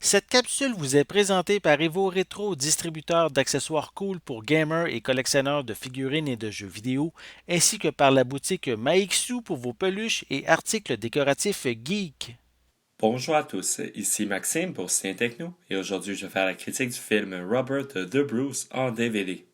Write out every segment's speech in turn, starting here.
Cette capsule vous est présentée par Evo Retro, distributeur d'accessoires cool pour gamers et collectionneurs de figurines et de jeux vidéo, ainsi que par la boutique Maixu pour vos peluches et articles décoratifs geek. Bonjour à tous, ici Maxime pour Cine Techno et aujourd'hui je vais faire la critique du film Robert de Bruce en DVD.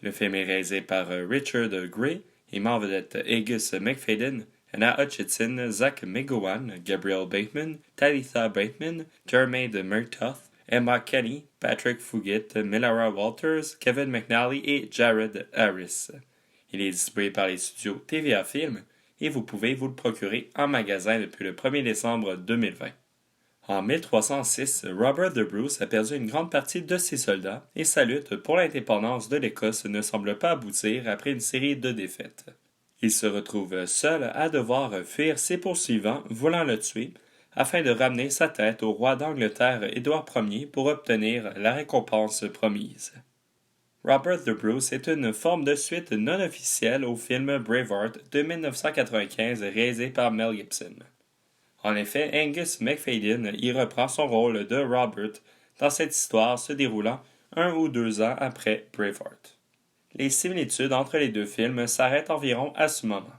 Le film est réalisé par Richard Gray et met en vedette Angus McFadden, Anna Hutchinson, Zach McGowan, Gabriel Bateman, Talitha Bateman, Jermaine Murtaugh, Emma Kenny, Patrick Fugit, Millara Walters, Kevin McNally et Jared Harris. Il est distribué par les studios TVA Film et vous pouvez vous le procurer en magasin depuis le 1er décembre 2020. En 1306, Robert de Bruce a perdu une grande partie de ses soldats et sa lutte pour l'indépendance de l'Écosse ne semble pas aboutir après une série de défaites. Il se retrouve seul à devoir fuir ses poursuivants voulant le tuer afin de ramener sa tête au roi d'Angleterre Édouard Ier pour obtenir la récompense promise. Robert the Bruce est une forme de suite non officielle au film Braveheart de 1995 réalisé par Mel Gibson. En effet, Angus McFadden y reprend son rôle de Robert dans cette histoire se déroulant 1 ou 2 ans après Braveheart. Les similitudes entre les deux films s'arrêtent environ à ce moment.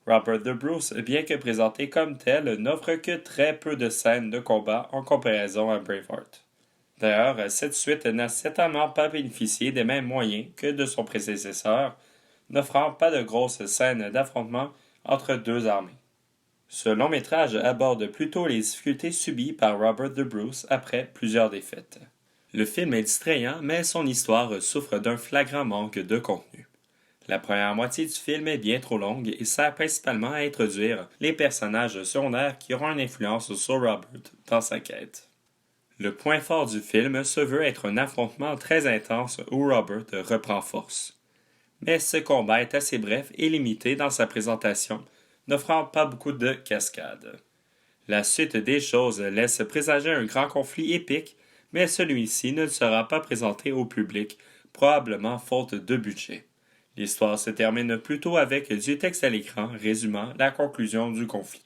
Robert the Bruce, bien que présenté comme tel, n'offre que très peu de scènes de combat en comparaison à Braveheart. D'ailleurs, cette suite n'a certainement pas bénéficié des mêmes moyens que de son prédécesseur, n'offrant pas de grosses scènes d'affrontement entre deux armées. Ce long métrage aborde plutôt les difficultés subies par Robert the Bruce après plusieurs défaites. Le film est distrayant, mais son histoire souffre d'un flagrant manque de contenu. La première moitié du film est bien trop longue et sert principalement à introduire les personnages secondaires qui auront une influence sur Robert dans sa quête. Le point fort du film se veut être un affrontement très intense où Robert reprend force. Mais ce combat est assez bref et limité dans sa présentation, n'offrant pas beaucoup de cascades. La suite des choses laisse présager un grand conflit épique, mais celui-ci ne sera pas présenté au public, probablement faute de budget. L'histoire se termine plutôt avec du texte à l'écran résumant la conclusion du conflit.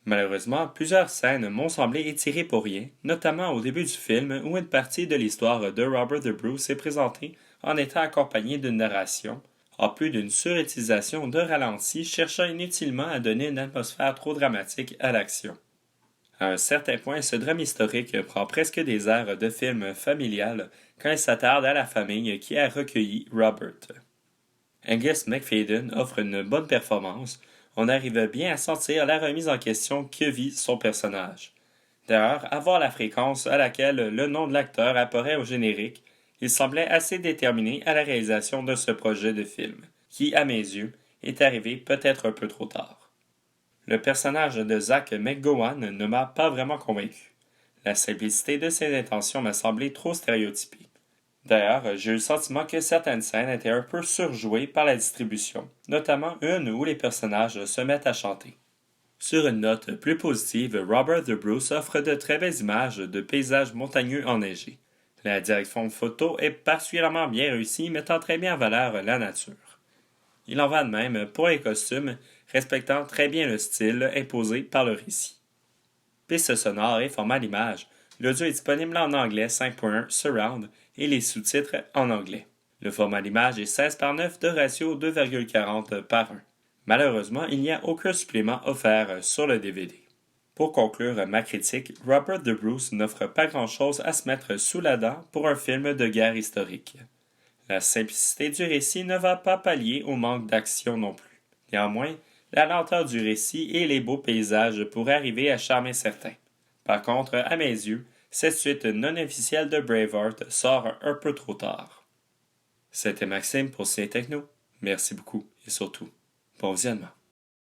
Malheureusement, plusieurs scènes m'ont semblé étirées pour rien, notamment au début du film où une partie de l'histoire de Robert the Bruce est présentée en étant accompagnée d'une narration, en plus d'une surutilisation de ralentis cherchant inutilement à donner une atmosphère trop dramatique à l'action. À un certain point, ce drame historique prend presque des airs de film familial quand il s'attarde à la famille qui a recueilli Robert. Angus McFadden offre une bonne performance. On arrive bien à sentir la remise en question que vit son personnage. D'ailleurs, à voir la fréquence à laquelle le nom de l'acteur apparaît au générique, il semblait assez déterminé à la réalisation de ce projet de film, qui, à mes yeux, est arrivé peut-être un peu trop tard. Le personnage de Zach McGowan ne m'a pas vraiment convaincu. La simplicité de ses intentions m'a semblé trop stéréotypée. D'ailleurs, j'ai eu le sentiment que certaines scènes étaient un peu surjouées par la distribution, notamment une où les personnages se mettent à chanter. Sur une note plus positive, Robert the Bruce offre de très belles images de paysages montagneux enneigés. La direction photo est particulièrement bien réussie, mettant très bien en valeur la nature. Il en va de même pour les costumes, respectant très bien le style imposé par le récit. Piste sonore et format d'image. L'audio est disponible en anglais 5.1 Surround et les sous-titres en anglais. Le format d'image est 16 par 9 de ratio 2,40 par 1. Malheureusement, il n'y a aucun supplément offert sur le DVD. Pour conclure ma critique, Robert the Bruce n'offre pas grand-chose à se mettre sous la dent pour un film de guerre historique. La simplicité du récit ne va pas pallier au manque d'action non plus. Néanmoins, la lenteur du récit et les beaux paysages pourraient arriver à charmer certains. Par contre, à mes yeux, cette suite non officielle de Braveheart sort un peu trop tard. C'était Maxime pour Cine Techno. Merci beaucoup et surtout, bon visionnement.